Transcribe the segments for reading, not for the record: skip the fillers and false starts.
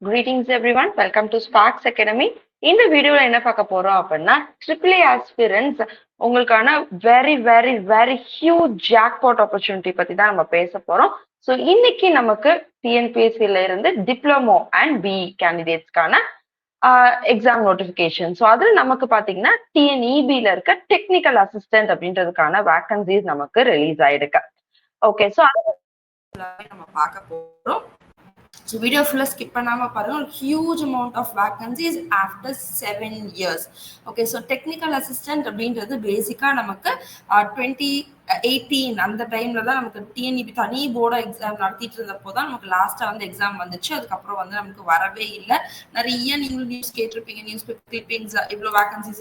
Greetings everyone, welcome to Sparks Academy. இந்த வீடியோல என்ன பார்க்க போறோம் அப்படின்னா ட்ரிபிள் ஏ ஆஸ்பிரன்ஸ் உங்களுக்கான வெரி ஹியூஜ் ஜாக்பாட் ஆப்பர்ச்சுனிட்டி பத்தி தான் நம்ம பேச போறோம். ஸோ இன்னைக்கு நமக்கு டிஎன்பிஎஸ்சில இருந்து டிப்ளமோ அண்ட் பிஇ கேண்டிடேட்ஸ்க்கான எக்ஸாம் நோட்டிபிகேஷன். ஸோ அதுல நமக்கு பாத்தீங்கன்னா டிஎன்இபில இருக்க டெக்னிக்கல் அசிஸ்டன்ட் அப்படின்றதுக்கான வேகன்சிஸ் நமக்கு ரிலீஸ் ஆயிருக்கு. ஓகே, ஸோ நம்ம பார்க்க போறோம். So video full skip பண்ணாம பாருங்க. Huge amount of vacancies after 7 years. Okay, so technical assistant அப்படின்றது பேசிக்கா நமக்கு 2018 அந்த டைம்ல தான் நமக்கு டிஎன்இபி தனி போர்டு எக்ஸாம் நடத்திட்டு இருந்தப்போ தான் நமக்கு லாஸ்டா வந்து எக்ஸாம் வந்துச்சு. அதுக்கப்புறம் வந்து நமக்கு வரவே இல்லை. நிறைய நீங்க நியூஸ் கேட்டிருப்பீங்க, நியூஸ் பேப்பர் கிளிப்பிங்ஸ், இவ்வளவு வேகன்சிஸ்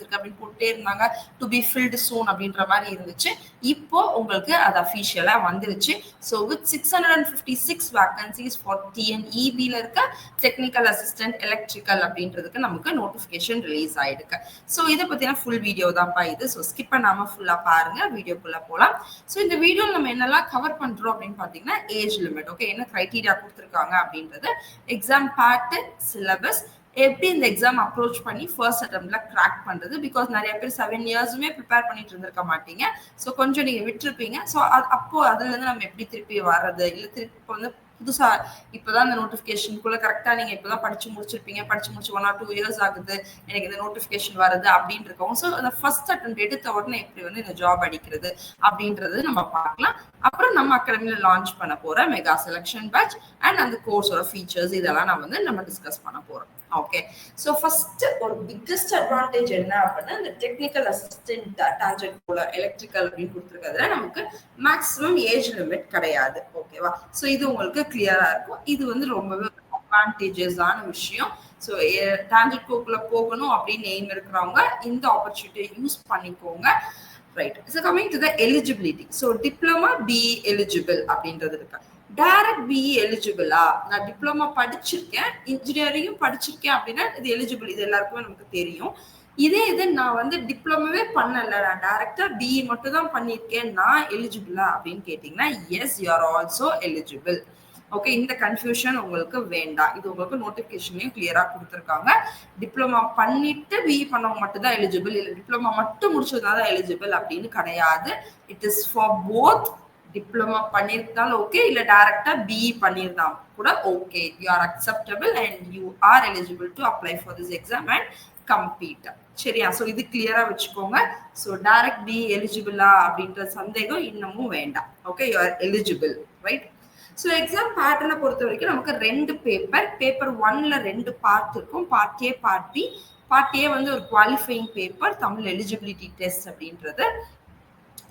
இருக்கு அப்படின்னு போட்டே இருந்தாங்க. டு பி ஃபில்டு சூன் அப்படின்ற மாதிரி இருந்துச்சு. இப்போ உங்களுக்கு அது அஃபிஷியலா வந்துருச்சு. ஸோ வித் 656 வேகன்சிஸ் ஃபார் டிஎன்இபில இருக்க டெக்னிக்கல் அசிஸ்டன்ட் எலக்ட்ரிக்கல் அப்படின்றதுக்கு நமக்கு நோட்டிபிகேஷன் ரிலீஸ் ஆயிருக்கு. ஸோ இதை பத்தின ஃபுல் வீடியோ தான்ப்பா இது. ஸோ ஸ்கிப் பண்ணாம ஃபுல்லா பாருங்க, வீடியோக்குள்ள போலாம். ஸோ இந்த வீடியோல நம்ம என்னெல்லாம் கவர் பண்றோம் அப்படின்னு பாத்தீங்கன்னா ஏஜ் லிமிட், ஓகே, என்ன கிரைட்டீரியா கொடுத்துருக்காங்க அப்படின்றது, எக்ஸாம் பேட்டர்ன், சிலபஸ், எப்படி இந்த எக்ஸாம் அப்ரோச் பண்ணி ஃபர்ஸ்ட் அட்டெம்ப்ட்ல கிராக் பண்றது. பிகாஸ் நிறைய பேர் 7 இயர்ஸுமே ப்ரிப்பேர் பண்ணிட்டு இருந்திருக்க மாட்டீங்க. ஸோ கொஞ்சம் நீங்க விட்டுருப்பீங்க. ஸோ அப்போ அதுல இருந்து நம்ம எப்படி திருப்பி வர்றது, இல்லை திருப்பி வந்து புதுசா இப்பதான் இந்த நோட்டிபிகேஷனுக்குள்ள கரெக்டா நீங்க இப்பதான் படிச்சு முடிச்சிருப்பீங்க, படிச்சு முடிச்சு 1 or 2 years ஆகுது எனக்கு இந்த நோட்டிபிகேஷன் வருது அப்படின்னு இருக்கோம். ஸோ அந்த ஃபர்ஸ்ட் அட்டெம்ப்ட் எடுத்த உடனே எப்படி வந்து இந்த ஜாப் அடிக்கிறது அப்படின்றது நம்ம பார்க்கலாம். அப்புறம் நம்ம அகாடமியில லான்ச் பண்ண போற மெகா செலக்ஷன் பேட்ச் அண்ட் அந்த கோர்ஸோட ஃபீச்சர்ஸ் இதெல்லாம் நம்ம டிஸ்கஸ் பண்ண போறோம். ஓகே, ஸோ ஃபர்ஸ்ட் ஒரு பிக்கஸ்ட் அட்வான்டேஜ் என்ன அப்படின்னா, இந்த டெக்னிக்கல் அசிஸ்டன்ட் டான்ஜென்ட் போல எலக்ட்ரிக்கல் அப்படின்னு கொடுத்துருக்கிறதுல நமக்கு மேக்ஸிமம் ஏஜ் லிமிட் கிடையாது. ஓகேவா? ஸோ இது உங்களுக்கு கிளியரா இருக்கும். இது வந்து ரொம்பவே அட்வான்டேஜஸான விஷயம். ஸோ டான்ஜென்ட் கோக்குள்ள போகணும் அப்படின்னு எய்ம் இருக்கிறவங்க இந்த ஆப்பர்ச்சுனிட்டியை யூஸ் பண்ணிக்கோங்க. Right. So coming to the eligibility. So diploma BE eligible அப்படின்றது இருக்கு. டைரக்ட் பிஇ எலிஜிபிளா? நான் டிப்ளமா படிச்சிருக்கேன், இன்ஜினியரிங்கும் படிச்சிருக்கேன் அப்படின்னா இது எலிஜிபிள். இது எல்லாருக்குமே நமக்கு தெரியும். இதே இது நான் வந்து டிப்ளமாவே பண்ணல, நான் டைரக்டா பிஇ மட்டும் தான் பண்ணியிருக்கேன், நான் எலிஜிபிளா அப்படின்னு கேட்டீங்கன்னா yes, you are also eligible. Okay, இந்த கன்ஃபியூஷன் உங்களுக்கு வேண்டாம். இது உங்களுக்கு நோட்டிபிகேஷன்லயும் கிளியரா கொடுத்துருக்காங்க. டிப்ளமா பண்ணிட்டு பிஇ பண்ணவங்க மட்டும் தான் எலிஜிபிள், இல்லை டிப்ளமா மட்டும் முடிச்சதுனால எலிஜிபிள் அப்படின்னு கிடையாது. It is for both. Diploma பண்ணியிருந்தாலும் ஓகே, இல்ல டைரக்டா பிஇ பண்ணியிருந்தா கூட okay. You R acceptable and you are eligible to apply for this exam and complete. சரியா? ஸோ இது கிளியரா வச்சுக்கோங்க. ஸோ டைரக்ட் பிஇ எலிஜிபிளா அப்படின்ற சந்தேகம் இன்னமும் வேண்டாம். Okay, you are eligible, right? So exam பேட்டர்னை பொறுத்த வரைக்கும் நமக்கு 2 பேப்பர். பேப்பர் 1ல 2 பார்ட் இருக்கும், part A, part B. Part A வந்து ஒரு qualifying paper, Tamil eligibility test அப்படின்றது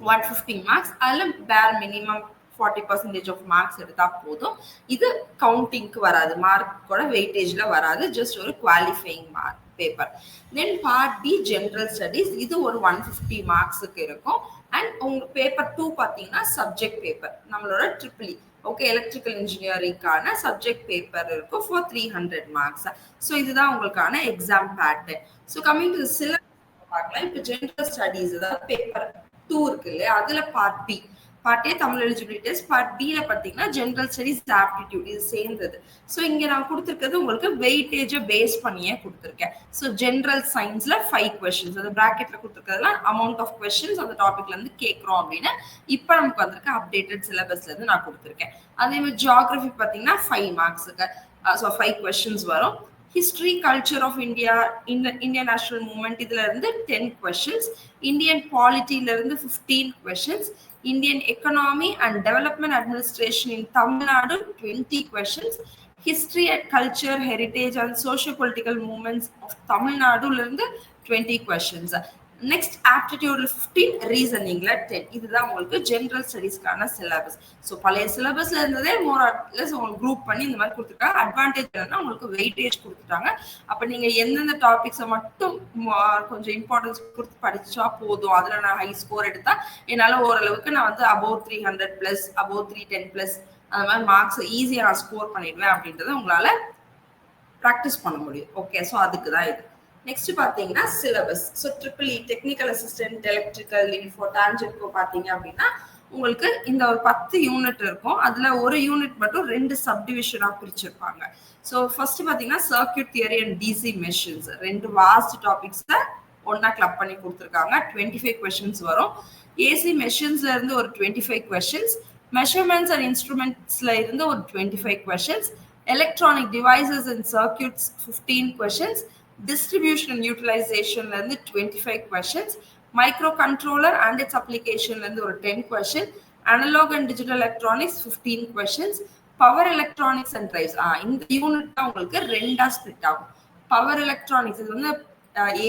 150 மார்க்ஸ். அதில் பேர் மினிமம் 40% ஆஃப் மார்க்ஸ் எடுத்தா போதும். இது கவுண்டிங்க்கு வராது, மார்க்கோட வெயிட்டேஜ்ல வராது, ஜஸ்ட் ஒரு qualifying mark paper. Then part B general studies, இது ஒரு 150 மார்க்ஸுக்கு இருக்கும். அண்ட் உங்க பேப்பர் 2 பார்த்தீங்கன்னா சப்ஜெக்ட் பேப்பர், நம்மளோட ட்ரிபிள் இ, ஓகே, எலக்ட்ரிக்கல் இன்ஜினியரிங்கான சப்ஜெக்ட் பேப்பர் இருக்கும் ஃபார் 300 மார்க்ஸ். ஸோ இதுதான் உங்களுக்கான exam pattern. So coming to syllabus பார்க்கலாம். இப்போ ஜெனரல் ஸ்டடீஸ், அதாவது பேப்பர் 2 இருக்கு இல்லையா, அதுல part B, part A Tamil eligibility test, part பில பார்த்தீங்கன்னா ஜெனரல் ஸ்டடீஸ், ஆப்டிடியூட், இது சேர்ந்தது. ஸோ இங்க நான் கொடுத்துருக்கிறது உங்களுக்கு வெயிட்டேஜை பேஸ் பண்ணியே கொடுத்துருக்கேன். ஸோ ஜெனரல் சயின்ஸ்ல 5 கொஸ்டின்ஸ், அது பிராக்கெட்ல கொடுத்துருக்கிறதுல அமௌண்ட் ஆஃப் கொஸ்டின்ஸ் அந்த டாபிக்ல இருந்து கேட்கிறோம் அப்படின்னு இப்போ நமக்கு வந்திருக்க அப்டேட்டட் சிலபஸ்ல இருந்து நான் கொடுத்துருக்கேன். அதே மாதிரி ஜியாகிரபி பார்த்தீங்கன்னா 5 மார்க்ஸுக்கு, ஸோ 5 கொஸ்டின்ஸ் வரும். History, culture of India, Indian national movement, இதுல இருந்து 10 கொஸ்டின்ஸ். இந்தியன் பாலிட்டில இருந்து 15 questions. Indian economy and development administration in Tamil Nadu 20 questions. History and culture, heritage and socio political movements of தமிழ்நாடுல இருந்து 20 கொஸ்டின்ஸ். நெக்ஸ்ட் ஆப்டிடியூட்ல 15, ரீசனிங்ல 10. இதுதான் உங்களுக்கு ஜெனரல் ஸ்டடீஸ்க்கான சிலபஸ். ஸோ பழைய சிலபஸ்ல இருந்ததே மோர் ஆர் லெஸ் உங்களுக்கு குரூப் பண்ணி இந்த மாதிரி கொடுத்துருக்காங்க. அட்வான்டேஜ் என்னன்னா உங்களுக்கு வெயிட்டேஜ் கொடுத்துட்டாங்க. அப்ப நீங்க எந்தெந்த டாபிக்ஸை மட்டும் கொஞ்சம் இம்பார்ட்டன்ஸ் கொடுத்து படிச்சா போதும், அதுல நான் ஹை ஸ்கோர் எடுத்தா என்னால ஓரளவுக்கு நான் வந்து above 300+, above 310+, அந்த மாதிரி மார்க்ஸ் ஈஸியா நான் ஸ்கோர் பண்ணிடுவேன் அப்படின்றத உங்களால ப்ராக்டிஸ் பண்ண முடியும். ஓகே, ஸோ அதுக்கு தான் இது. நெக்ஸ்ட் பாத்தீங்கன்னா syllabus. So triple E technical assistant electrical for டான்ஜென்ட்கோ பாத்தீங்க அப்படின்னா உங்களுக்கு இந்த ஒரு 10 யூனிட் இருக்கும். அதுல ஒரு யூனிட் மட்டும் 2 சப்டிவிஷனா பிரிச்சிருப்பாங்க. ஸோ ஃபர்ஸ்ட் பாத்தீங்கன்னா circuit theory and DC machines 2 vast டாபிக்ஸை ஒன்னா கிளப் பண்ணி கொடுத்துருக்காங்க. 25 கொஸ்டின்ஸ் வரும். ஏசி மெஷின்ஸ்ல இருந்து ஒரு 25 கொஸ்டின்ஸ், மெஷர்மெண்ட்ஸ் அண்ட் இன்ஸ்ட்ருமெண்ட்ஸ்ல இருந்து ஒரு 25 questions, electronic devices and circuits 15 questions, distribution and யூட்டிலைசேஷன்ல இருந்து 25 questions, micro controller and its அப்ளிகேஷன்ல இருந்து ஒரு 10 question, analog and digital electronics 15 questions, power electronics and drives இந்த யூனிட் தான் உங்களுக்கு ரெண்டா ஸ்பிளிட் ஆகும். பவர் எலக்ட்ரானிக்ஸ் இது வந்து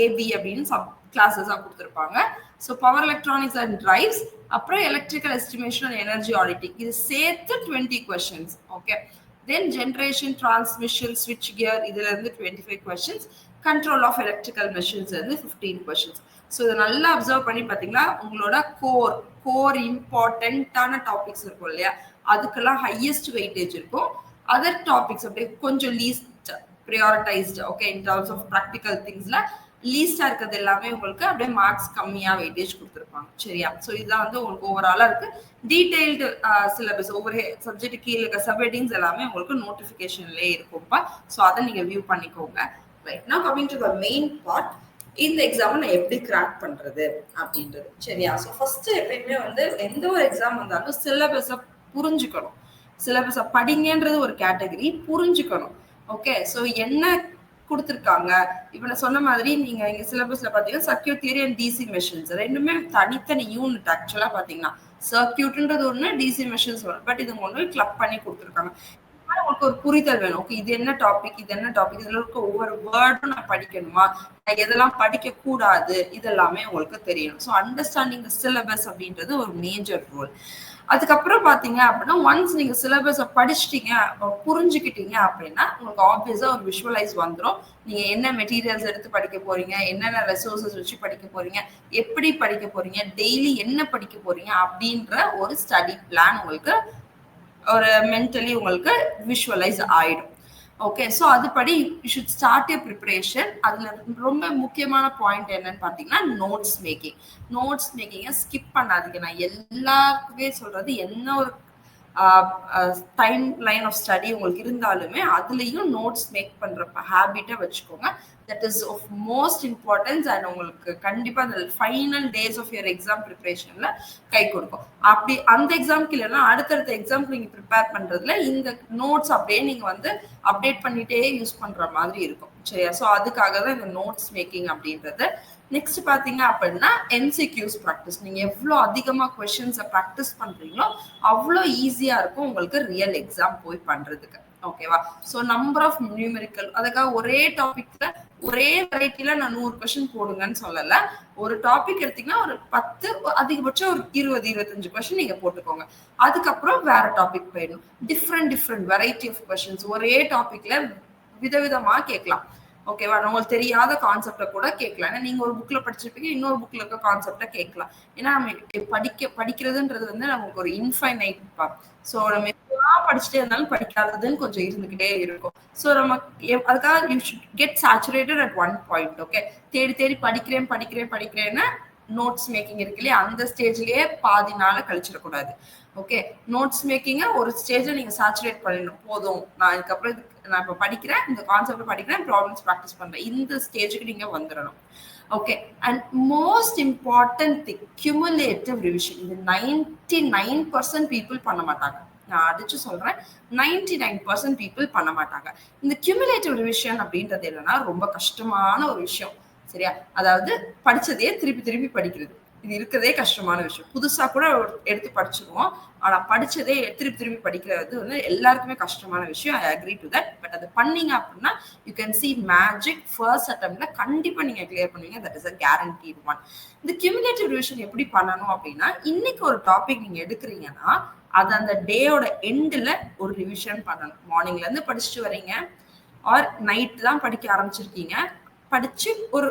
ஏபி அப்படின்னு சப் கிளாஸஸா கொடுத்துருப்பாங்க. So power electronics and drives, அப்புறம் electrical estimation and energy auditing, இது சேர்த்து 20 questions. Okay, then generation, transmission, ஸ்விட்ச் கியர் இதுல இருந்து 25 questions, control of electrical machines இருந்து 15 கொஸ்டின்ஸ். ஸோ இதை நல்லா அப்சர்வ் பண்ணி பார்த்தீங்கன்னா உங்களோட கோர் இம்பார்ட்டன்டான டாபிக்ஸ் இருக்கும் இல்லையா, அதுக்கெல்லாம் ஹையஸ்ட் வெயிட்டேஜ் இருக்கும். அதர் டாபிக்ஸ் அப்படியே கொஞ்சம் least prioritised. Okay, in terms of practical திங்ஸ்ல லீஸ்டா இருக்கிறது எல்லாமே உங்களுக்கு அப்படியே மார்க்ஸ் கம்மியா வெயிட்டேஜ் கொடுத்துருப்பாங்க. சரியா? ஸோ இதுதான் வந்து உங்களுக்கு ஓவராலா இருக்கு. டீடைல்டு சிலபஸ் ஒவ்வொரு சப்ஜெக்ட் கீழே இருக்க சப்ஹெட்டிங்ஸ் எல்லாமே உங்களுக்கு நோட்டிஃபிகேஷன்லேயே இருக்கும்ப்பா. ஸோ அதை நீங்க வியூ பண்ணிக்கோங்க. Right, now coming to the main part, இந்த எக்ஸாம் நான் எப்படி கிராக் பண்றது அப்படின்றது. சரியா? ஸோ ஃபர்ஸ்ட் எப்பயுமே வந்து எந்த ஒரு எக்ஸாம் வந்தாலும் சிலபஸை புரிஞ்சுக்கணும். சிலபஸை படிங்கன்றது ஒரு கேட்டகரி, புரிஞ்சுக்கணும். ஓகே, ஸோ என்ன கொடுத்துருக்காங்க இப்ப நான் சொன்ன மாதிரி, நீங்க இங்க சிலபஸ்ல பாத்தீங்கன்னா circuit theory and DC machines ரெண்டுமே தனித்தனி யூனிட். ஆக்சுவலா பாத்தீங்கன்னா சர்க்யூட்ன்றது ஒண்ணு, டிசி மெஷின்ஸ் ஒன்று, பட் இது ஒன்று கிளப் பண்ணி கொடுத்துருக்காங்க. உங்களுக்கு ஒரு புரிதல் வேணும். ஓகே, இது என்ன டாபிக், இது என்ன டாபிக், இதுல இருக்க ஒவ்வொரு வேர்டும் நான் படிக்கணுமா, எதெல்லாம் படிக்க கூடாது, இதெல்லாமே உங்களுக்கு தெரியணும். ஸோ அண்டர்ஸ்டாண்டிங் சிலபஸ் அப்படின்றது ஒரு மேஜர் ரோல். அதுக்கப்புறம் பாத்தீங்க அப்படின்னா ஒன்ஸ் நீங்க சிலபஸை படிச்சுட்டீங்க, புரிஞ்சுக்கிட்டீங்க அப்படின்னா உங்களுக்கு ஆப்வியஸா ஒரு விஷுவலைஸ் வந்துடும். நீங்க என்ன மெட்டீரியல்ஸ் எடுத்து படிக்க போறீங்க, என்னென்ன ரெசோர்சஸ் வச்சு படிக்க போறீங்க, எப்படி படிக்க போறீங்க, டெய்லி என்ன படிக்க போறீங்க அப்படின்ற ஒரு ஸ்டடி பிளான் உங்களுக்கு ஒரு மென்டலி உங்களுக்கு விஷுவலைஸ் ஆயிடும். ஓகே, ஸோ அதுபடி you should start your preparation. அதுல ரொம்ப முக்கியமான பாயிண்ட் என்னன்னு பார்த்தீங்கன்னா நோட்ஸ் மேக்கிங். நோட்ஸ் மேக்கிங்கை ஸ்கிப் பண்ணாதீங்க. நான் எல்லாருக்குமே சொல்றது, என்ன ஒரு டைம் லைன் ஆஃப் ஸ்டடி உங்களுக்கு இருந்தாலுமே அதுலேயும் நோட்ஸ் மேக் பண்ற ஹேபிட்டை வச்சுக்கோங்க. That is of most importance. And உங்களுக்கு கண்டிப்பா அந்த final days of your exam ப்ரிப்பரேஷன்ல கை கொடுக்கும். அப்படி அந்த எக்ஸாம்க்கு இல்லைன்னா அடுத்தடுத்த எக்ஸாம்க்கு நீங்க ப்ரிப்பேர் பண்றதுல இந்த நோட்ஸ் அப்படியே நீங்க வந்து அப்டேட் பண்ணிட்டே யூஸ் பண்ற மாதிரி இருக்கும். சரியா? ஸோ அதுக்காக தான் இந்த நோட்ஸ் மேக்கிங் அப்படின்றது. நெக்ஸ்ட் பாத்தீங்க அப்படின்னா எம்சிக்யூஸ் ப்ராக்டிஸ். நீங்க எவ்வளோ அதிகமா கொஸ்டின்ஸை ப்ராக்டிஸ் பண்றீங்களோ அவ்வளோ ஈஸியா இருக்கும் உங்களுக்கு ரியல் எக்ஸாம் போய் பண்றதுக்கு. ஓகேவா? ஸோ நம்பர் ஆஃப் நியூமெரிக்கல், அதுக்காக ஒரே டாபிக்ல ஒரே வெரைட்டில நான் 100 கொஸ்டின் போடுங்கன்னு சொல்லல. ஒரு டாபிக் எடுத்தீங்கன்னா ஒரு 10, அதிகபட்சம் ஒரு 20-25 கொஸ்டின் நீங்க போட்டுக்கோங்க. அதுக்கப்புறம் வேற டாபிக் போயிடணும். டிஃப்ரெண்ட் வெரைட்டி ஆஃப் கொஸ்டின்ஸ் ஒரே டாபிக்ல விதவிதமா கேட்கலாம். ஓகேவா? உங்களுக்கு தெரியாத கான்செப்டை கூட கேட்கலாம். ஏன்னா நீங்க ஒரு புக்ல படிச்சிருப்பீங்க, இன்னொரு புக்ல இருக்க கான்செப்டை கேட்கலாம். ஏன்னா நம்ம படிக்கிறதுன்றது வந்து நமக்கு ஒரு இன்ஃபைனைட் பார்ட். ஸோ நம்ம படிச்சுட்டே இருந்தாலும் படிக்காததுன்னு கொஞ்சம் இருந்துகிட்டே இருக்கும். ஸோ நம்ம அதுக்காக you should get saturated at one point. Okay, தேடி படிக்கிறேன்னு நோட்ஸ் மேக்கிங் இருக்கு இல்லையா, அந்த ஸ்டேஜ்லயே பாதி நாள கழிச்சிடக்கூடாது. ஓகே, நோட்ஸ் மேக்கிங்க ஒரு ஸ்டேஜ்ல நீங்க சேச்சுரேட் பண்ணிடணும். போதும், நான் இதுக்கப்புறம் நான் இப்போ படிக்கிறேன், இந்த கான்செப்ட் படிக்கிறேன், ப்ராப்ளம்ஸ் ப்ராக்டிஸ் பண்றேன், இந்த ஸ்டேஜுக்கு நீங்க வந்துடணும். Okay, and most important thing cumulative revision. இது 99% பீப்புள் பண்ண மாட்டாங்க. நான் அடிச்சு சொல்றேன், 99% பீப்புள் பண்ண மாட்டாங்க. இந்த கியூமுலேட்டிவ் ரிவிஷன் அப்படின்றது என்னன்னா ரொம்ப கஷ்டமான ஒரு விஷயம். சரியா? அதாவது படிச்சதையே திருப்பி படிக்கிறது. இது இருக்கிறதே கஷ்டமான விஷயம். புதுசா கூட எடுத்து படிச்சிருவோம், ஆனா படிச்சதே திருப்பி படிக்கிறது வந்து எல்லாருக்குமே கஷ்டமான விஷயம். I agree to that. But அது பண்ணீங்க அப்படின்னா you can see magic. First அட்டெம்ப்ட்ல கண்டிப்பா நீங்க கிளியர் பண்ணுவீங்க. That is a guaranteed one. இந்த கியூமுலேட்டிவ் ரிவிஷன் எப்படி பண்ணணும் அப்படின்னா, இன்னைக்கு ஒரு டாபிக் நீங்க எடுக்கிறீங்கன்னா அது அந்த டேயோட எண்டில் ஒரு ரிவிஷன் பண்ணணும். மார்னிங்ல இருந்து படிச்சுட்டு வரீங்க, ஆர் நைட் தான் படிக்க ஆரம்பிச்சிருக்கீங்க, படிச்சு ஒரு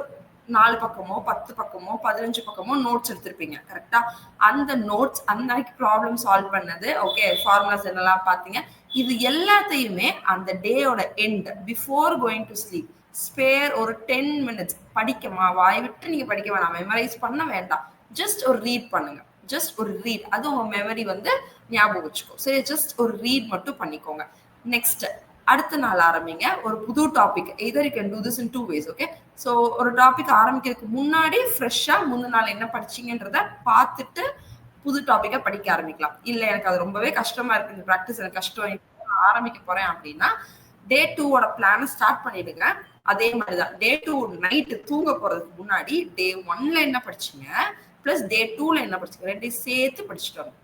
4 பக்கமோ 10 பக்கமோ 15 பக்கமோ நோட்ஸ் எடுத்திருப்பீங்க. கரெக்டா? அந்த நோட்ஸ் அன்னைக்கு ப்ராப்ளம் சால்வ் பண்ணது, ஓகே, ஃபார்முலாஸ் என்னெல்லாம் பார்த்தீங்க, இது எல்லாத்தையுமே அந்த டேயோட end before going to sleep spare ஒரு 10 minutes படிக்கமா, வாய் விட்டு நீங்க படிக்க வேணாம், மெமரைஸ் பண்ண வேண்டாம், ஜஸ்ட் ஒரு ரீட் பண்ணுங்க. ஜஸ்ட் ஒரு ரீட், அது உங்க மெமரி வந்து ஞாபகம் வச்சுக்கோ. சரி, ஜஸ்ட் ஒரு ரீட் மட்டும் பண்ணிக்கோங்க. நெக்ஸ்ட் அடுத்த நாள் ஆரம்பிங்க ஒரு புது topic. Either you can do this in 2 ways. Okay, so ஒரு டாபிக் ஆரம்பிக்கிறதுக்கு முன்னாடி ஃப்ரெஷ்ஷா முந்தின நாள் என்ன படிச்சீங்கன்றத பார்த்துட்டு புது டாபிக்கை படிக்க ஆரம்பிக்கலாம். இல்ல எனக்கு அது ரொம்பவே கஷ்டமா இருக்கு, இந்த ப்ராக்டிஸ் எனக்கு கஷ்டம், ஆரம்பிக்க போறேன் அப்படின்னா டே 2 பிளான ஸ்டார்ட் பண்ணிடுங்க. அதே மாதிரிதான் டே 2 நைட்டு தூங்க போறதுக்கு முன்னாடி டே 1 என்ன படிச்சீங்க பிளஸ் டே 2 என்ன படிச்சீங்க ரெண்டையும் சேர்த்து படிச்சுட்டு வரணும்.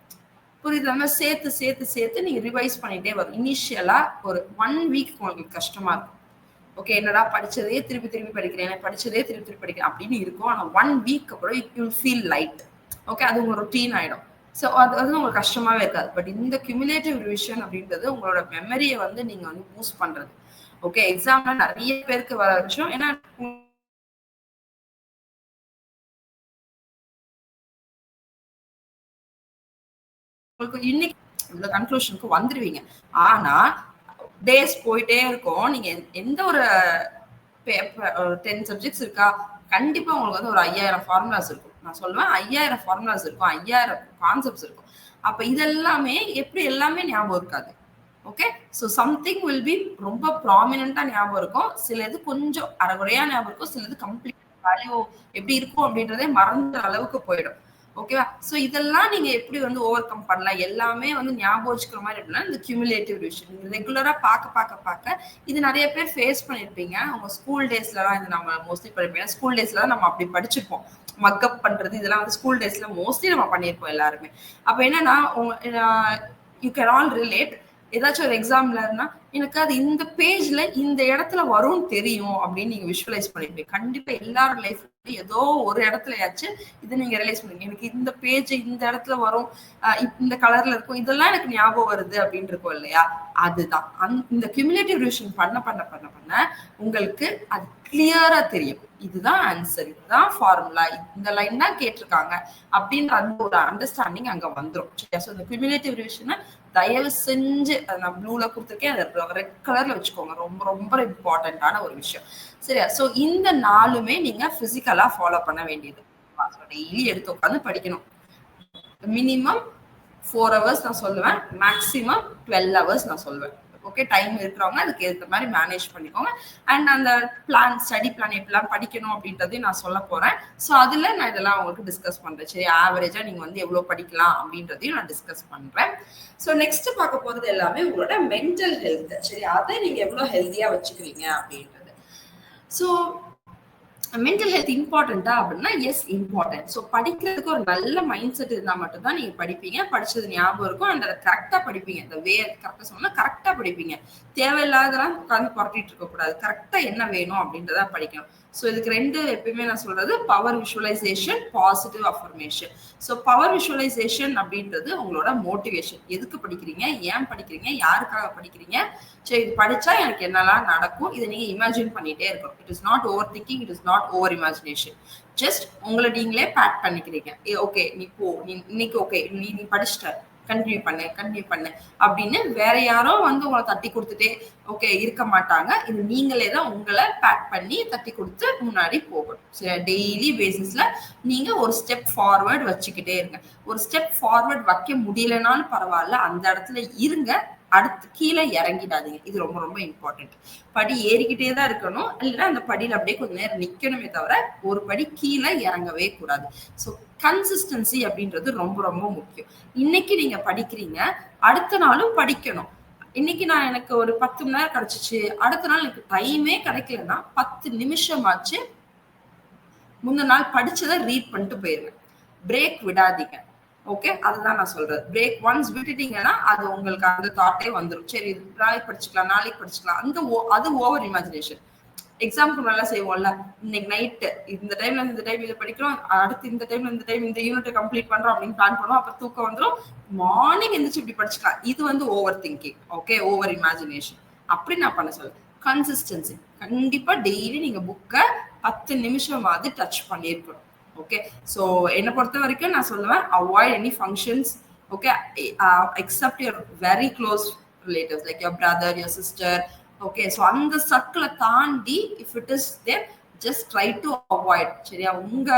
புரியுது? சேர்த்து சேர்த்து சேர்த்து நீங்க ரிவைஸ் பண்ணிட்டே வரும். இனிஷியலா ஒரு 1 வீக் உங்களுக்கு கஷ்டமா இருக்கும். ஓகே, என்னடா படிச்சதே திருப்பி திருப்பி படிக்கிறேன், படிச்சதே திருப்பி திருப்பி படிக்கிறேன் அப்படின்னு இருக்கும். ஆனா 1 வீக் அப்புறம் it will feel light. Okay, அது உங்க ரொட்டீன் ஆயிடும். ஸோ அது உங்களுக்கு கஷ்டமாவே இருக்காது. பட் இந்த கியூமுலேட்டிவ் ரிவிஷன் அப்படின்றது உங்களோட மெமரியை வந்து நீங்க வந்து பூஸ்ட் பண்றது. ஓகே, எக்ஸாம்ல நிறைய பேருக்கு வர விஷயம். ஏன்னா உங்களுக்கு இன்னைக்கு இந்த கன்க்ளூஷனுக்கு வந்துருவீங்க. ஆனா டேஸ் போயிட்டே இருக்கும். நீங்க எந்த ஒரு 10 சப்ஜெக்ட்ஸ் இருக்கா, கண்டிப்பா உங்களுக்கு வந்து ஒரு 5000 ஃபார்முலாஸ் இருக்கும். நான் சொல்லுவேன் 5000 ஃபார்முலாஸ் இருக்கும், 5000 கான்செப்ட்ஸ் இருக்கும். அப்ப இதெல்லாமே எப்படி எல்லாமே ஞாபகம் இருக்காது. Okay, so something will be ரொம்ப ப்ராமினெண்டா ஞாபகம் இருக்கும். சில இது கொஞ்சம் அரைகுறையா ஞாபகம் இருக்கும். சில இது கம்ப்ளீட் வேல்யூ எப்படி இருக்கும் அப்படின்றதே மறந்த அளவுக்கு போயிடும். ஓகேவா? ஸோ இதெல்லாம் நீங்க எப்படி வந்து ஓவர் கம் பண்ணலாம், எல்லாமே வந்து ஞாபகம் வச்சுக்கிற மாதிரி அப்படின்னா இந்த கியூமுலேட்டிவ் ரிவிஷன் நீங்க ரெகுலரா பார்க்க இது நிறைய பேர் ஃபேஸ் பண்ணிருப்பீங்க. உங்க ஸ்கூல் டேஸ்லலாம் இது நம்ம மோஸ்ட்லி படிப்போம். ஸ்கூல் டேஸ்ல நம்ம அப்படி படிச்சிருப்போம். மக்கப் பண்றது இதெல்லாம் வந்து ஸ்கூல் டேஸ்ல மோஸ்ட்லி நம்ம பண்ணியிருப்போம் எல்லாருமே. அப்ப என்னன்னா யூ கேன் ஆல் ரிலேட். ஏதாச்சும் ஒரு எக்ஸாம்ல இருந்தா எனக்கு அது இந்த பேஜ்ல இந்த இடத்துல வரும்னு தெரியும் அப்படின்னு நீங்க விஷுவலைஸ் பண்ணிருப்பீங்க. கண்டிப்பா எல்லாரும் லைஃப்ல ஏதோ ஒரு இடத்துலயாச்சும் இது நீங்க ரியலைஸ் பண்ணுங்க. எனக்கு இந்த பேஜ் இந்த இடத்துல வரும், இந்த கலர்ல இருக்கும், இதெல்லாம் எனக்கு ஞாபகம் வருது அப்படின்னு இருக்கும் இல்லையா? அதுதான் இந்த கியூமுலேட்டிவ் ரிவிஷன் பண்ண பண்ண பண்ண பண்ண உங்களுக்கு அது கிளியரா தெரியும். இதுதான் ஆன்சர், இதுதான் ஃபார்முலா, இந்த லைன் தான் கேட்டிருக்காங்க அப்படின்ற அந்த ஒரு அண்டர்ஸ்டாண்டிங் அங்க வந்துடும். ஸோ இந்த கியூமுலேட்டிவ் ரிவிஷனை தயவு செஞ்சு நான் ப்ளூல கொடுத்துருக்கேன், அதை ரெட் கலர்ல வச்சுக்கோங்க. ரொம்ப ரொம்ப இம்பார்ட்டன்டான ஒரு விஷயம். சரியா? ஸோ இந்த நாளுமே நீங்க பிசிக்கலா ஃபாலோ பண்ண வேண்டியது. டெய்லி எடுத்து உட்காந்து படிக்கணும். மினிமம் 4 hours நான் சொல்லுவேன், மேக்ஸிமம் 12 hours நான் சொல்லுவேன். ஓகே, டைம் இருக்கிறவங்க அதுக்கு ஏற்ற மாதிரி மேனேஜ் பண்ணிக்கோங்க. அண்ட் அந்த பிளான், ஸ்டடி பிளான் எப்படிலாம் படிக்கணும் அப்படின்றதையும் நான் சொல்ல போறேன். ஸோ அதுல நான் இதெல்லாம் உங்களுக்கு டிஸ்கஸ் பண்றேன். சரி, ஆவரேஜா நீங்க வந்து எவ்வளவு படிக்கலாம் அப்படின்றதையும் நான் டிஸ்கஸ் பண்றேன். ஸோ நெக்ஸ்ட் பார்க்க போறது எல்லாமே உங்களோட மென்டல் ஹெல்த். சரி, அதை நீங்க எவ்வளவு ஹெல்த்தியா வச்சுக்கிறீங்க அப்படின்றது. ஸோ மென்டல் ஹெல்த் இம்பார்ட்டண்டா அப்படின்னா எஸ், இம்பார்ட்டன்ட். ஸோ படிக்கிறதுக்கு ஒரு நல்ல மைண்ட் செட் இருந்தா மட்டும்தான் நீங்க படிப்பீங்க, படிச்சது ஞாபகம் இருக்கும், அண்ட் அதை கரெக்டா படிப்பீங்க. இந்த வே கரெக்டா சொன்னா கரெக்டா படிப்பீங்க. தேவையில்லாதெல்லாம் உட்காந்து புரட்டிட்டு இருக்க கூடாது. கரெக்டா என்ன வேணும் அப்படின்றத படிக்கணும். ஸோ இதுக்கு ரெண்டு எப்பயுமே நான் சொல்றது power visualisation, positive affirmation. So power visualisation அப்படின்றது உங்களோட மோட்டிவேஷன். எதுக்கு படிக்கிறீங்க, ஏன் படிக்கிறீங்க, யாருக்காக படிக்கிறீங்க, சரி இது படிச்சா எனக்கு என்னெல்லாம் நடக்கும், இதை நீங்க இமேஜின் பண்ணிட்டே இருக்கணும். It is not over thinking, it is not over imagination. Just உங்களை நீங்களே பேக் பண்ணிக்கிறீங்க. ஓகே, நீ போ, நீ இன்னைக்கு ஓகே நீ படிச்சுட்ட, கண்டினியூ பண்ணு அப்படின்னு வேற யாரோ வந்து உங்களை தட்டி கொடுத்துட்டே ஓகே இருக்க மாட்டாங்க. இது நீங்களே தான் உங்களை பேக் பண்ணி தட்டி கொடுத்து முன்னாடி போகணும். சரி, டெய்லி பேசிஸ்ல நீங்க ஒரு ஸ்டெப் ஃபார்வர்ட் வச்சுக்கிட்டே இருங்க. ஒரு ஸ்டெப் ஃபார்வர்ட் வைக்க முடியலனாலும் பரவாயில்ல, அந்த இடத்துல இருங்க. அடுத்து கீழே இறங்கிடாதீங்க. இது ரொம்ப ரொம்ப இம்பார்ட்டன்ட். படி ஏறிக்கிட்டே தான் இருக்கணும், இல்லைன்னா அந்த படியில அப்படியே கொஞ்ச நேரம் நிக்கணுமே தவிர ஒரு படி கீழே இறங்கவே கூடாது. ஸோ கன்சிஸ்டன்சி அப்படின்றது ரொம்ப ரொம்ப முக்கியம். இன்னைக்கு நீங்க படிக்கிறீங்க, அடுத்த நாளும் படிக்கணும். இன்னைக்கு நான் எனக்கு ஒரு 10 மணி நேரம் கிடைச்சிச்சு, அடுத்த நாள் எனக்கு டைமே கிடைக்கலன்னா 10 நிமிஷம் ஆச்சு முந்தின நாள் படிச்சதை ரீட் பண்ணிட்டு போயிருங்க. பிரேக் விடாதீங்க. ஓகே, அதுதான் நான் சொல்றது. பிரேக் ஒன்ஸ் விட்டுட்டீங்கன்னா அது உங்களுக்கு அந்த தாட்டே வந்துடும். சரி, நாளைக்கு படிச்சுக்கலாம், அது ஓவர் இமேஜினேஷன். எக்ஸாம்க்கு நல்லா செய்வோம்ல, இன்னைக்கு நைட்டு இந்த டைம்ல இந்த டைம் இதை படிக்கிறோம், அடுத்து இந்த டைம்ல இந்த டைம் இந்த யூனிட் கம்ப்ளீட் பண்றோம் அப்படின்னு பிளான் பண்ணுவோம். அப்ப தூக்கம் வந்துடும், மார்னிங் எந்திரிச்சு இப்படி படிச்சுக்கலாம். இது வந்து over thinking. Okay, over imagination. அப்படி நான் பண்ண சொல்ல கன்சிஸ்டன்சி. கண்டிப்பா டெய்லி நீங்க புக்கை 10 நிமிஷமாவது டச் பண்ணியிருக்கணும். ஓகே, ஸோ என்னை பொறுத்த வரைக்கும் நான் சொல்லுவேன், avoid any functions. Okay, except your very close relatives like your brother, your sister. Okay, so அந்த சர்க்கிளை தாண்டி if it is there, just try to avoid. சரியா? உங்க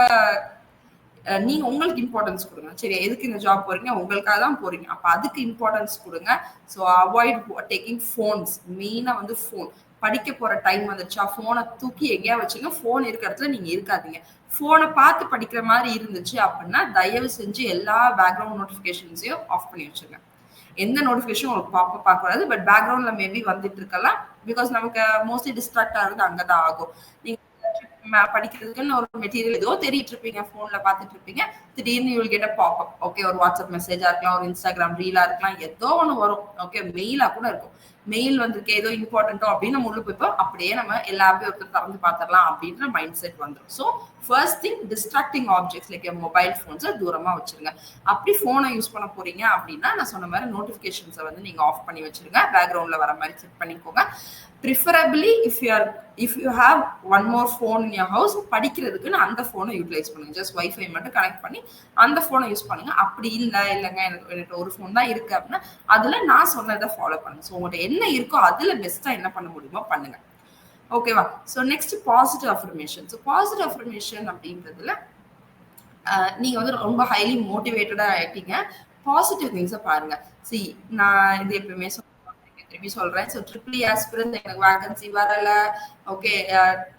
நீங்க உங்களுக்கு இம்பார்ட்டன்ஸ் கொடுங்க. சரி, எதுக்கு இந்த ஜாப் போறீங்க? உங்களுக்காக தான் போறீங்க. அப்ப அதுக்கு இம்பார்ட்டன்ஸ் கொடுங்க. So avoid taking phones. மெயினா வந்து ஃபோன். படிக்க போற டைம் வந்துருச்சா, ஃபோனை தூக்கி எங்கேயா வச்சுங்க. ஃபோன் இருக்க இடத்துல நீங்க இருக்காதீங்க. ஃபோனை பார்த்து படிக்கிற மாதிரி இருந்துச்சு அப்படின்னா தயவு செஞ்சு எல்லா பேக்ரவுண்ட் நோட்டிஃபிகேஷன்ஸையும் ஆஃப் பண்ணி வச்சுருங்க. எந்த நோட்டிஃபிகேஷன் உங்களுக்கு பார்க்கக்கூடாது. பட் பேக்ரவுண்ட்ல மேபி வந்துட்டு இருக்கலாம். பிகாஸ் நமக்கு மோஸ்ட்லி டிஸ்ட்ராக்ட் ஆகுறது அங்கதான் ஆகும். நீங்க படிக்கிறதுக்குன்னு ஒரு மெட்டீரியல் ஏதோ தேடிட்டு இருப்பீங்க, போன்ல பாத்துட்டு இருப்பீங்க, திடீர்னு you will get a pop up. Okay, ஒரு வாட்ஸ்அப் மெசேஜா இருக்கலாம், ஒரு இன்ஸ்டாகிராம் ரீலா இருக்கலாம், ஏதோ ஒன்று வரும். ஓகே, மெயிலா கூட இருக்கும். மெயில் வந்திருக்கு ஏதோ இம்பார்ட்டன்ட்டோ அப்படின்னு நம்ம உள்ள போய்ப்போம். அப்படியே நம்ம எல்லா ஆப்பையும் ஒருத்தர் திறந்து பார்த்துடலாம் அப்படின்ற மைண்ட் செட் வந்துடும். So first thing, distracting objects like mobile ஃபோன்ஸை தூரமா வச்சிருங்க. அப்படி போனை யூஸ் பண்ண போறீங்க அப்படின்னா நான் சொன்ன மாதிரி நோட்டிபிகேஷன்ஸை வந்து நீங்க ஆஃப் பண்ணி வச்சிருங்க. பேக்ரவுண்ட்ல வர மாதிரி செட் பண்ணிக்கோங்க. Preferably if you have one more phone in your house, படிக்கிறதுக்குன்னு அந்த ஃபோனை யூட்டிலைஸ் பண்ணுங்க. ஜஸ்ட் வைஃபை மட்டும் கனெக்ட் பண்ணி அந்த ஃபோனை யூஸ் பண்ணுங்க. அப்படி இல்லைங்க எனக்கு ஒரு ஃபோன் தான் இருக்கு அப்படின்னா அதுல நான் சொன்னதை ஃபாலோ பண்ணுங்க. ஸோ உங்கள்கிட்ட என்ன இருக்கோ அதுல பெஸ்டா என்ன பண்ண முடியுமோ பண்ணுங்க. ஓகேவா? So next positive affirmation. So positive affirmation அப்படின்றதுல நீங்க வந்து ரொம்ப ஹைலி மோட்டிவேட்டடா ஆயிட்டீங்க. பாசிட்டிவ் திங்ஸை பாருங்க. சி, நான் இது எப்பவுமே திருப்பி சொல்றேன். ஸோ ட்ரிபிள் ஆஸ்பிரன்ஸ் எனக்கு வேகன்சி வரல. ஓகே,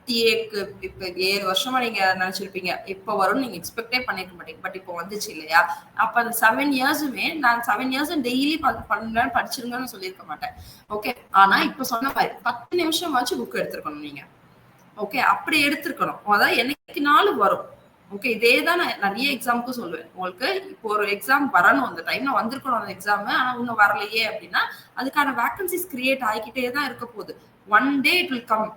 டிஏக்கு இப்ப 7 வருஷமா நீங்க நினைச்சிருப்பீங்க எப்ப வரும்னு நீங்க எக்ஸ்பெக்டே பண்ணிருக்க மாட்டீங்க. பட் இப்போ வந்துச்சு இல்லையா? அப்ப அந்த 7 இயர்ஸுமே நான் 7 இயர்ஸ் டெய்லி பண்ணேன் படிச்சிருங்கன்னு சொல்லியிருக்க மாட்டேன். ஓகே, ஆனா இப்ப சொன்ன மாதிரி 10 நிமிஷமாச்சும் புக் எடுத்திருக்கணும் நீங்க. ஓகே, அப்படி எடுத்திருக்கணும். அதான் என்னைக்கு நாளும் வரும். ஓகே, இதே தான் நான் நிறைய எக்ஸாமுக்கும் சொல்லுவேன். உங்களுக்கு இப்போ ஒரு எக்ஸாம் வரணும், அந்த டைம்ல வந்திருக்கணும் அந்த எக்ஸாம், ஆனா இன்னும் வரலையே அப்படின்னா அதுக்கான வேகன்சிஸ் கிரியேட் ஆகிக்கிட்டே தான் இருக்க போகுது. One day it will come.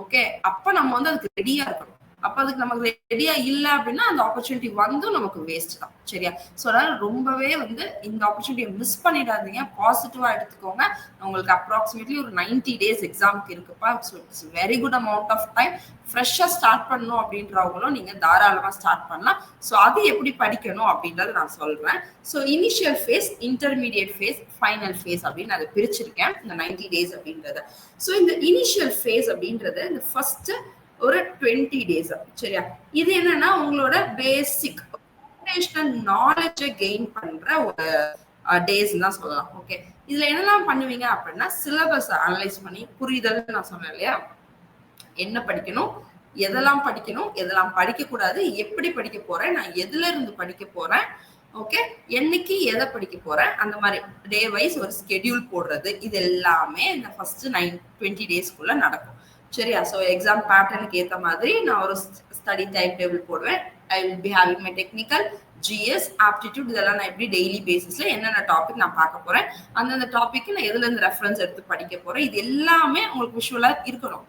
Okay, அப்ப நம்ம வந்து அதுக்கு ரெடியா இருக்கணும். அப்ப அதுக்கு நமக்கு ரெடியா இல்லை அப்படின்னா அந்த ஆப்பர்ச்சுனிட்டி வந்து நமக்கு வேஸ்ட் தான். சரியா? ஸோ அதனால ரொம்பவே வந்து இந்த ஆப்பர்ச்சுனிட்டியை மிஸ் பண்ணிடாதீங்க. பாசிட்டிவா எடுத்துக்கோங்க. உங்களுக்கு அப்ராக்சிமேட்லி ஒரு 90 days எக்ஸாமுக்கு இருக்குப்பா. So it's very good amount of time. ஃப்ரெஷ்ஷா ஸ்டார்ட் பண்ணணும் அப்படின்றவங்களும் நீங்க தாராளமா ஸ்டார்ட் பண்ணலாம். ஸோ அது எப்படி படிக்கணும் அப்படின்றத நான் சொல்றேன். So initial phase, intermediate phase, final phase அப்படின்னு அதை பிரிச்சிருக்கேன் இந்த 90 days அப்படின்றத. ஸோ இந்த இனிஷியல் ஃபேஸ் அப்படின்றது இந்த ஃபர்ஸ்ட் ஒரு 20 days. சரியா? இது என்னன்னா உங்களோட பேசிக் ஃபவுண்டேஷனல் நாலேஜை கெயின் பண்ற ஒரு டேஸ் தான் சொல்லலாம். ஓகே, இதுல என்னெல்லாம் பண்ணுவீங்க அப்படின்னா சிலபஸ் அனலைஸ் பண்ணி புரிதல் நான் சொன்னேன் இல்லையா, என்ன படிக்கணும், எதெல்லாம் படிக்கணும், எதெல்லாம் படிக்க கூடாது, எப்படி படிக்க போறேன், நான் எதுல இருந்து படிக்க போறேன், ஓகே, என்னைக்கு எதை படிக்க போறேன், அந்த மாதிரி டே வைஸ் ஒரு ஸ்கெடியூல் போடுறது, இது எல்லாமே இந்த ஃபர்ஸ்ட் 20 daysக்குள்ள நடக்கும். சரியா? ஸோ எக்ஸாம் பேட்டர்னுக்கு ஏற்ற மாதிரி நான் ஒரு ஸ்டடி டைம் டேபிள் போடுவேன். I will be having my technical, GS, aptitude, இதெல்லாம் நான் எப்படி டெய்லி பேசிஸ்ல என்னென்ன டாபிக் நான் பார்க்க போறேன், அந்தந்த டாபிக் நான் எதுல இருந்து ரெஃபரன்ஸ் எடுத்து படிக்க போறேன், இது எல்லாமே உங்களுக்கு விஷுவலா இருக்கணும்.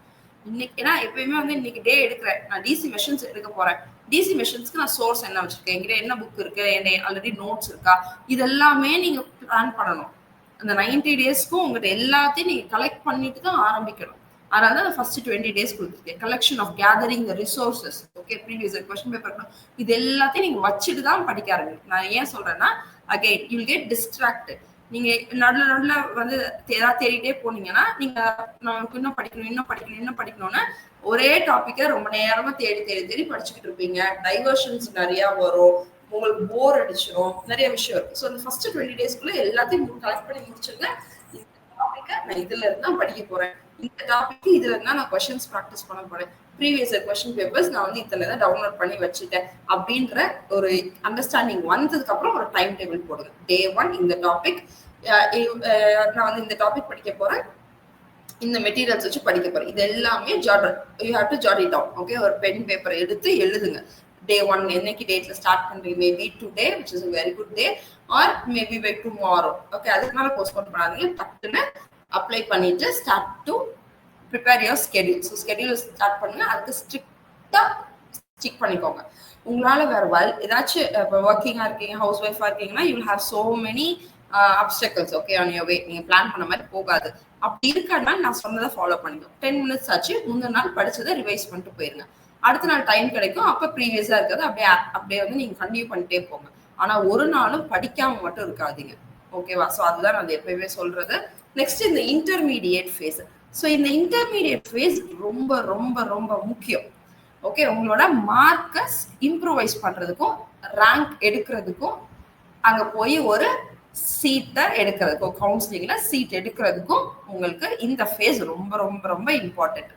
இன்னைக்கு ஏன்னா எப்பயுமே வந்து இன்னைக்கு டே எடுக்கிறேன், நான் டிசி மெஷின்ஸ் எடுக்க போறேன். டிசி மெஷின்ஸ்க்கு நான் சோர்ஸ் என்ன வச்சிருக்கேன், என்கிட்ட என்ன புக் இருக்கு, என்ன ஆல்ரெடி நோட்ஸ் இருக்கா, இதெல்லாமே நீங்க பிளான் பண்ணணும். அந்த 90 daysக்கும் உங்கள்கிட்ட எல்லாத்தையும் நீங்க கலெக்ட் பண்ணிட்டு தான் ஆரம்பிக்கணும். அதனால தான் ஃபர்ஸ்ட் 20 days கொடுத்துருக்கேன். Collection of gathering the resources. Okay, previous question paper, இது எல்லாத்தையும் நீங்க வச்சுட்டு தான் படிக்க ஆரம்பிக்கணும். நான் ஏன் சொல்றேன்னா again you will get distracted. நீங்க நடுல வந்து ஏதாவது தேடிட்டே போனீங்கன்னா நீங்க நமக்கு இன்னும் படிக்கணும்னு ஒரே டாபிக்கை ரொம்ப நேரமா தேடி படிச்சுக்கிட்டு இருப்பீங்க. டைவர்ஷன்ஸ் நிறைய வரும், உங்களுக்கு போர் அடிச்சிடும், நிறைய விஷயம் இருக்கு. ஸோ இந்த ஃபர்ஸ்ட் 20 daysக்குள்ள எல்லாத்தையும் கலெக்ட் பண்ணி முடிச்சிருங்க. இந்த டாபிக்கை நான் இதுல இருந்து தான் படிக்க போறேன், இந்த டாபிக் இதுல இருந்தா நான் கொஸ்டின்ஸ் ப்ராக்டிஸ் பண்ண போறேன், ப்ரீவியஸ் கொஸ்டின் பேப்பர்ஸ் நான் வந்து இதுல தான் டவுன்லோட் பண்ணி வச்சுட்டேன் அப்படின்ற ஒரு அண்டர்ஸ்டாண்டிங் வந்ததுக்கு அப்புறம் ஒரு டைம் டேபிள் போடுங்க. டே 1 இந்த டாபிக், நான் வந்து இந்த டாபிக் படிக்க போறேன், இந்த மெட்டீரியல்ஸ் வச்சு படிக்க போறேன், இது எல்லாமே you have to jot it down. Okay, ஒரு பென் பேப்பர் எடுத்து எழுதுங்க. டே 1 என்னைக்கு டேட்ல ஸ்டார்ட் பண்றீங்க, maybe today which is a very good day or maybe by tomorrow. Okay, அதுக்கு மேல போஸ்ட்போன் பண்ணாதீங்க. டக்குன்னு அப்ளை பண்ணிட்டு start to prepare your schedule. So schedule start பண்ணுங்க. அதுக்கு ஸ்ட்ரிக்டா ஸ்டிக் பண்ணிக்கோங்க. உங்களால வேற ஏதாச்சும் இப்போ ஒர்க்கிங்கா இருக்கீங்க, ஹவுஸ் ஒய்ஃபா இருக்கீங்கன்னா you will have so many அப்டக்கல்ஸ். Okay, on your way. நீங்க பிளான் பண்ண மாதிரி போகாது. அப்படி இருக்கா நான் சொன்னதை ஃபாலோ பண்ணிக்கோ. 10 minutes ஆச்சு, முந்தின நாள் படிச்சதை ரிவைஸ் பண்ணிட்டு போயிருங்க. அடுத்த நாள் டைம் கிடைக்கும், அப்ப ப்ரீவியஸா இருக்கிறது அப்படியே வந்து நீங்க கண்டினியூ பண்ணிட்டே போங்க. ஆனா ஒரு நாளும் படிக்காம மட்டும் இருக்காதீங்க. ஓகேவா? ஸோ அதுதான் நான் எப்பயுமே சொல்றது. நெக்ஸ்ட் இந்த இன்டர்மீடியேட் ஃபேஸ். ஸோ இந்த இன்டர்மீடியேட் ஃபேஸ் ரொம்ப ரொம்ப ரொம்ப முக்கியம். ஓகே, உங்களோட மார்க்கஸ் இம்ப்ரூவைஸ் பண்றதுக்கும் ரேங்க் எடுக்கிறதுக்கும் அங்க போய் ஒரு சீட்டை எடுக்கிறதுக்கும் கவுன்சிலிங்ல சீட் எடுக்கிறதுக்கும் உங்களுக்கு இந்த ஃபேஸ் ரொம்ப ரொம்ப ரொம்ப இம்பார்ட்டன்ட்.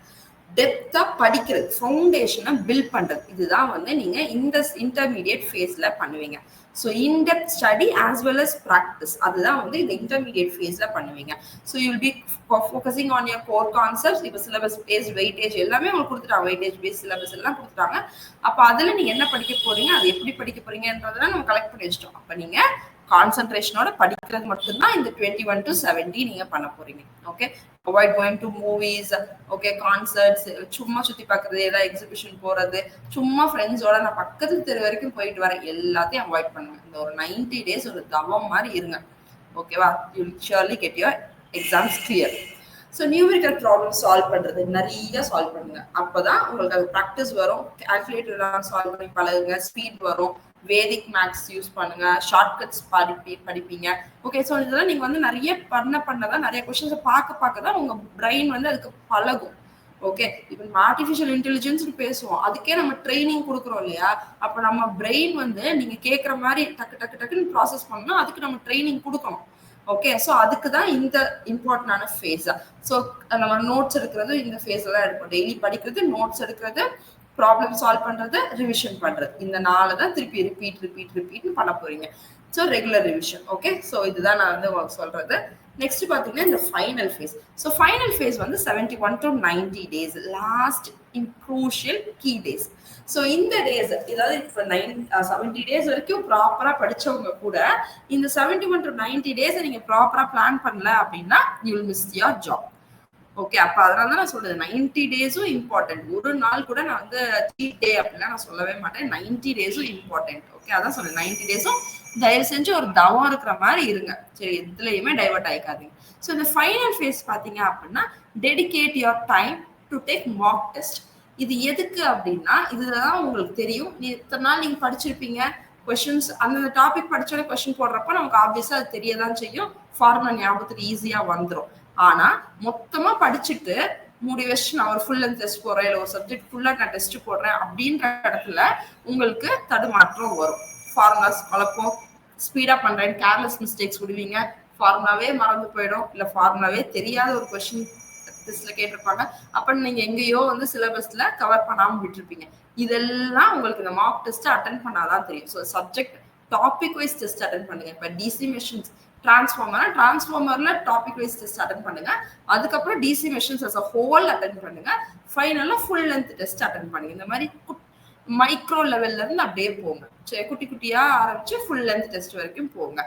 டெப்தா படிக்கிறது, ஃபவுண்டேஷனை பில்ட் பண்றது, இதுதான் வந்து நீங்க இந்த இன்டர்மீடியட் ஃபேஸ்ல பண்ணுவீங்க. So in depth study as well as practice, அதுதான் வந்து இந்த இன்டர்மீடியட் ஃபேஸ்ல பண்ணுவீங்க. So you will be focusing on your core concepts. இப்போ சிலபஸ் பேஸ் வெயிட்டேஜ் எல்லாமே உங்களுக்கு கொடுத்துட்டாங்க, வெயிட்டேஜ் பேஸ் சிலபஸ் எல்லாம் கொடுத்துட்டாங்க. அப்போ அதுல நீங்க என்ன படிக்க போறீங்க, அது எப்படி படிக்க போறீங்கன்றதெல்லாம் நம்ம கலெக்ட் பண்ணி வச்சிட்டோம். அப்ப நீங்க கான்சென்ட்ரேஷனோட படிக்கிறது மட்டும்தான் இந்த 21 to 70 நீங்க பண்ண போறீங்க. Okay, avoid going to movies, okay, concerts, சும்மா சுத்தி பார்க்கறது, ஏதாவது எக்ஸிபிஷன் போறது, சும்மா ஃப்ரெண்ட்ஸோட நான் பக்கத்து தெரு வரைக்கும் போயிட்டு வரேன், எல்லாத்தையும் அவாய்ட் பண்ணுங்க. இந்த ஒரு 90 days ஒரு தவம் மாதிரி இருங்க. ஓகேவா? You will surely get your exams clear. So numerical problem solve பண்றது நிறைய சால்வ் பண்ணுங்க. அப்பதான் உங்களுக்கு அது ப்ராக்டிஸ் வரும். கால்குலேட்டர் சால்வ் பண்ணி பழகுங்க, ஸ்பீட் வரும். வேதிக் மேக்ஸ் யூஸ் பண்ணுங்க, ஷார்ட்கட்ஸ் படிப்பீங்க. ஓகே, ஸோ இதெல்லாம் நீங்க வந்து நிறைய பண்ணதான், நிறைய கொஸ்டின்ஸை பார்க்க தான் உங்க பிரெயின் வந்து அதுக்கு பழகும். ஓகே, இப்போ ஆர்டிஃபிஷியல் இன்டெலிஜென்ஸ் பேசுவோம், அதுக்கே நம்ம ட்ரைனிங் கொடுக்குறோம் இல்லையா? அப்ப நம்ம பிரெயின் வந்து நீங்க கேட்குற மாதிரி டக்குன்னு ப்ராசஸ் பண்ணணும், அதுக்கு நம்ம ட்ரைனிங் கொடுக்கணும். ஓகே, ஸோ அதுக்கு தான் இந்த இம்பார்ட்டன்டான ஃபேஸ். ஸோ நம்ம நோட்ஸ் எடுக்கிறது இந்த ஃபேஸ் எல்லாம் எடுப்போம். டெய்லி படிக்கிறது, நோட்ஸ் எடுக்கிறது, ப்ராப்ளம் சால்வ் பண்றது, ரிவிஷன் பண்றது, இந்த 4 தான் திருப்பி ரிப்பீட் பண்ண போறீங்க. So regular revision. Okay, so இதுதான் நான் வந்து உங்களுக்கு சொல்றது. நெக்ஸ்ட் பாத்தீங்கன்னா இந்த final face. So final face வந்து 71 to 90 days, last crucial key days. So இந்த டேஸ், ஏதாவது இப்போ 70 days வரைக்கும் ப்ராப்பரா படிச்சவங்க கூட இந்த 71 to 90 days நீங்க ப்ராப்பரா பிளான் பண்ணல அப்படின்னா you will miss your job. Okay, அப்ப அதனால தான் நான் சொல்றது 90 டேஸும் இம்பார்ட்டன்ட். ஒரு நாள் கூட நான் வந்து சீட் டே அப்படிலாம் நான் சொல்லவே மாட்டேன். 90 டேஸும் இம்பார்ட்டன்ட். ஓகே, அதான் சொல்றேன். 90 டேஸும் தயவு செஞ்சு ஒரு தவம் இருக்கிற மாதிரி இருங்க. சரி, எதுலயுமே டைவர்ட் ஆயிக்காதீங்க. ஸோ இந்த ஃபைனல் ஃபேஸ் பாத்தீங்க அப்படின்னா dedicate your time to take mark test. இது எதுக்கு அப்படின்னா இதுதான் உங்களுக்கு தெரியும். இத்தனை நாள் நீங்க படிச்சிருப்பீங்க, கொஸ்டின்ஸ் அந்த டாபிக் படிச்சாலே கொஸ்டின் போடுறப்ப நமக்கு ஆப்வியஸா அது தெரியதான் செய்யும். ஃபார்முலா ஞாபகத்துக்கு ஈஸியா வந்துடும். ஆனா மொத்தமா படிச்சுட்டு மூடி வச்சு நான் ஒரு ஃபுல் லென்த் டெஸ்ட் போடுறேன், இல்லை ஒரு சப்ஜெக்ட் ஃபுல்லா நான் டெஸ்ட் போடுறேன் அப்படின்ற இடத்துல உங்களுக்கு தடுமாற்றம் வரும். ஃபார்முலாஸ் குழப்பம், ஸ்பீடா பண்றேன், கேர்லெஸ் மிஸ்டேக்ஸ் விடுவீங்க, ஃபார்முலாவே மறந்து போயிடும், இல்ல ஃபார்முலாவே தெரியாத ஒரு கொஸ்டின் டெஸ்ட்ல கேட்டிருப்பாங்க. அப்ப நீங்க எங்கேயோ வந்து சிலபஸ்ல கவர் பண்ணாம விட்டுருப்பீங்க. இதெல்லாம் உங்களுக்கு இந்த மார்க் டெஸ்ட் அட்டென்ட் பண்ணாதான் தெரியும். So subject topic wise test attend பண்ணுங்க. இப்போ டிசி மெஷின்ஸ் டிரான்ஸ்ஃபார்மர்ல டாபிக் வைஸ் டெஸ்ட் அட்டென்ட் பண்ணுங்க. அதுக்கப்புறம் DC machines as a whole attend பண்ணுங்க. ஃபைனலா ஃபுல் லென்த் டெஸ்ட் அட்டென்ட் பண்ணுங்க. இந்த மாதிரி மைக்ரோ லெவல்ல இருந்து அப்படியே போங்க. சரி, குட்டி குட்டியா ஆரம்பிச்சு ஃபுல் லென்த் டெஸ்ட் வரைக்கும் போங்க.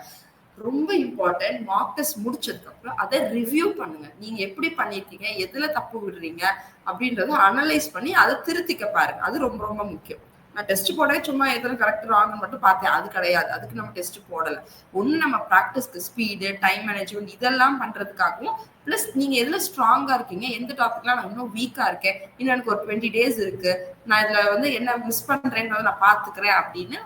ரொம்ப இம்பார்ட்டன்ட், மார்க் டெஸ்ட் முடிச்சதுக்கு அப்புறம் அதை ரிவ்யூ பண்ணுங்க. நீங்க எப்படி பண்ணிருக்கீங்க, எதுல தப்பு விடுறீங்க அப்படின்றத அனலைஸ் பண்ணி அதை திருத்திக்க பாருங்க. அது ரொம்ப ரொம்ப முக்கியம். நான் டெஸ்ட் போட சும்மா எதுவும் கரெக்ட் ராங்னு மட்டும் பார்த்தேன், அது கிடையாது. அதுக்கு நம்ம டெஸ்ட் போடல. ஒண்ணு நம்ம ப்ராக்டிஸ்க்கு ஸ்பீடு, டைம் மேனேஜ்மெண்ட் இதெல்லாம் பண்றதுக்காகவும், பிளஸ் நீங்க எதுல ஸ்ட்ராங்கா இருக்கீங்க, எந்த டாபிக்லாம் நான் இன்னும் வீக்கா இருக்கேன், இன்னும் எனக்கு ஒரு 20 days இருக்கு, நான் இதுல வந்து என்ன மிஸ் பண்றேன்றதை நான் பாத்துக்கிறேன் அப்படின்னு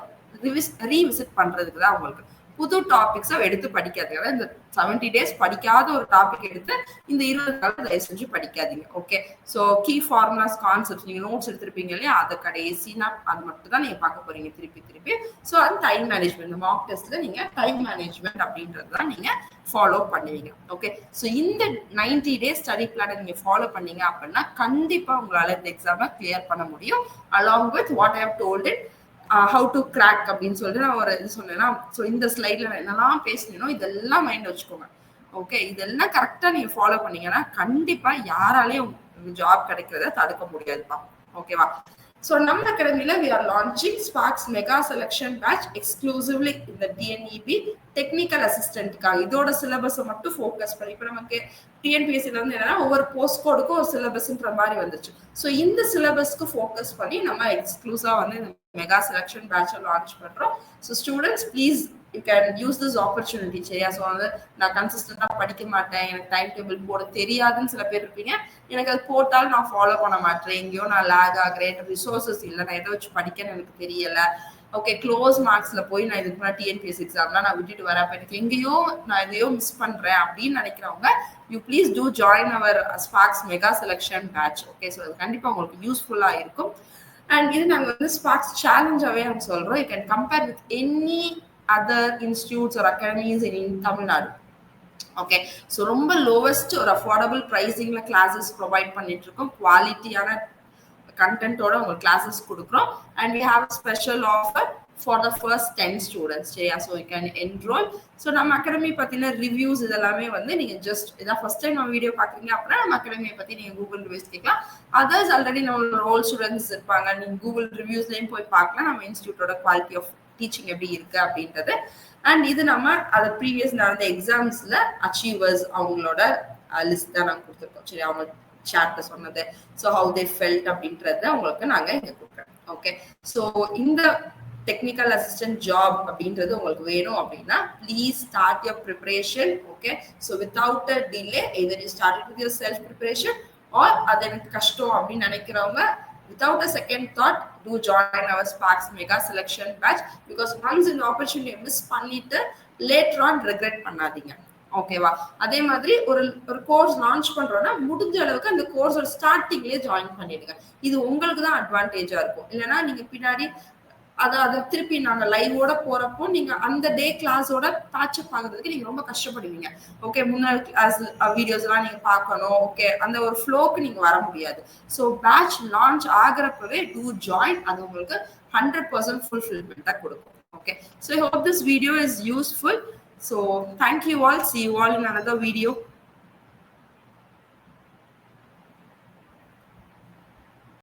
ரீவிசிட் பண்றதுக்கு தான் உங்களுக்கு. புது டாபிக்ஸை எடுத்து படிக்காதீங்க. இந்த 70 days படிக்காத ஒரு டாபிக் எடுத்து இந்த 20 நாள் தயவு செஞ்சு படிக்காதீங்க. Okay, so key formulas, concepts நீங்க நோட்ஸ் எடுத்திருப்பீங்க இல்லையா, அதை கடைசினா அது மட்டும் தான் நீங்க பார்க்க போறீங்க திருப்பி. ஸோ அது டைம் மேனேஜ்மெண்ட். இந்த மார்க் டெஸ்ட்ல நீங்க டைம் மேனேஜ்மெண்ட் அப்படின்றது தான் நீங்க ஃபாலோ பண்ணுவீங்க. ஓகே, ஸோ இந்த 90 days ஸ்டடி பிளானை நீங்க ஃபாலோ பண்ணீங்க அப்படின்னா கண்டிப்பா உங்களால இந்த எக்ஸாமை கிளியர் பண்ண முடியும். Along with what I have told it, how to crack அப்படின்னு சொல்லிட்டு நான் ஒரு இது சொன்னேன்னா, ஸோ இந்த ஸ்லைட்ல நான் என்னெல்லாம் பேசணும் இதெல்லாம் மைண்ட் வச்சுக்கோங்க. ஓகே, இதெல்லாம் கரெக்டா நீங்க ஃபாலோ பண்ணீங்கன்னா கண்டிப்பா யாராலையும் ஜாப் கிடைக்கிறத தடுக்க முடியாதுப்பா. ஓகேவா? ஸோ நம்ம அகாடமில we are launching Sparks mega selection batch exclusively இந்த டிஎன்இபி டெக்னிக்கல் அசிஸ்டன்ட்காக. இதோட சிலபஸை மட்டும் ஃபோக்கஸ் பண்ணி, இப்போ நமக்கு டிஎன்பிஎஸ்சில வந்து என்னன்னா ஒவ்வொரு போஸ்ட் கோடுக்கும் ஒரு சிலபஸ்ன்ற மாதிரி வந்துச்சு. ஸோ இந்த சிலபஸ்க்கு ஃபோக்கஸ் பண்ணி நம்ம எக்ஸ்க்ளூசிவா வந்து இந்த மெகா செலக்ஷன் பேட்சை லான்ச் பண்றோம். So students please you can use this opportunity. சரியா? ஸோ வந்து நான் கன்சிஸ்டண்டா படிக்க மாட்டேன், எனக்கு டைம் டேபிள் போட தெரியாதுன்னு சில பேர் இருப்பீங்க. எனக்கு அது போட்டாலும் நான் ஃபாலோ பண்ண மாட்டேன், எங்கேயோ நான் லேக் ஆகிறேன், ரிசோர்சஸ் இல்லை, நான் எதை வச்சு படிக்கன்னு எனக்கு தெரியல. ஓகே, க்ளோஸ் மார்க்ஸ்ல போய் நான் இதுக்கு முன்னாடி டிஎன்பிஎஸ் எக்ஸாம்லாம் நான் விட்டுட்டு வரேன், அப்போ எனக்கு எங்கேயோ நான் எதையோ மிஸ் பண்றேன் அப்படின்னு நினைக்கிறவங்க you please do join our Sparks mega selection batch. Okay, so அது கண்டிப்பா உங்களுக்கு யூஸ்ஃபுல்லா இருக்கும். அண்ட் இது நாங்கள் வந்து ஸ்பார்க்ஸ் சேலஞ்சாகவே நாங்கள் சொல்கிறோம். You can compare with any other institutes ஒரு academies in Tamil Nadu. Okay, so ரொம்ப லோவஸ்ட் ஒரு அஃபோர்டபுள் ப்ரைஸிங்ல கிளாஸஸ் ப்ரொவைட் பண்ணிட்டு இருக்கோம். குவாலிட்டியான கண்டென்ட்டோட உங்களுக்கு கிளாஸஸ் கொடுக்குறோம். And we have special offer for the first 10 students. சரியா? So you can enrol. So நம்ம அகாடமி பற்றின ரிவ்யூஸ் இதெல்லாமே வந்து நீங்கள் ஜஸ்ட் இதான் ஃபர்ஸ்ட் டைம் நம்ம வீடியோ பார்க்குறீங்க அப்படின்னா நம்ம அகாடமியை பற்றி நீங்கள் கூகுள் ரிவ்யூஸ் கேட்கலாம். அதர்ஸ் ஆல்ரெடி நம்மளோட ஓல்ட் ஸ்டூடெண்ட்ஸ் இருப்பாங்க, நீங்கள் கூகுள் ரிவ்யூஸ்லையும் போய் பார்க்கலாம் நம்ம இன்ஸ்டியூட்டோட குவாலிட்டி ஆஃப் டீச்சிங் எப்படி இருக்கு அப்படின்றது. அண்ட் இது நம்ம அது ப்ரீவியஸ் நடந்த எக்ஸாம்ஸ்ல அச்சீவர்ஸ் அவங்களோட லிஸ்ட் தான் நாங்கள் கொடுத்துருக்கோம். சரி, அவங்க சார்ட்ல சொன்னது, ஸோ ஹவு தே ஃபெல்ட் அப்படின்றத உங்களுக்கு நாங்கள் இங்கே கொடுக்குறோம். ஓகே, ஸோ இந்த டெக்னிக்கல் அசிஸ்டன்ட் ஜாப் அப்படின்றது உங்களுக்கு வேணும் அப்படின்னா please start your preparation. Okay, so without a delay either you start with your self preparation or அது எனக்கு கஷ்டம் அப்படின்னு நினைக்கிறவங்க without a second thought do join our Sparks Mega Selection batch, because once இந்த opportunity miss பண்ணிட்டு later on regret பண்ணாதீங்க. ஓகேவா? அதே மாதிரி ஒரு கோர்ஸ் லான்ச் பண்றோம்னா முடிஞ்ச அளவுக்கு அந்த கோர்ஸோட ஸ்டார்டிங்லேயே ஜாயின் பண்ணிடுங்க. இது உங்களுக்கு தான் அட்வான்டேஜா இருக்கும். இல்லைன்னா நீங்க பின்னாடி அதை திருப்பி நாங்க லைவோட போறப்போ நீங்க அந்த டே கிளாஸோட பேட்சப் ஆகுறதுக்கு நீங்க ரொம்ப கஷ்டப்படுவீங்க. ஓகே, முன்னாடி கிளாஸ் வீடியோஸ் எல்லாம் நீங்க பார்க்கணும். ஓகே, அந்த ஒரு ஃப்ளோக்கு நீங்க வர முடியாது. ஸோ பேட்ச் லான்ச் ஆகிறப்பவே டூ ஜாயின். அது உங்களுக்கு 100% ஃபுல்ஃபில்மெண்ட்டாக கொடுக்கும். Okay, so I hope this video is useful. So thank you all. See you all in another video.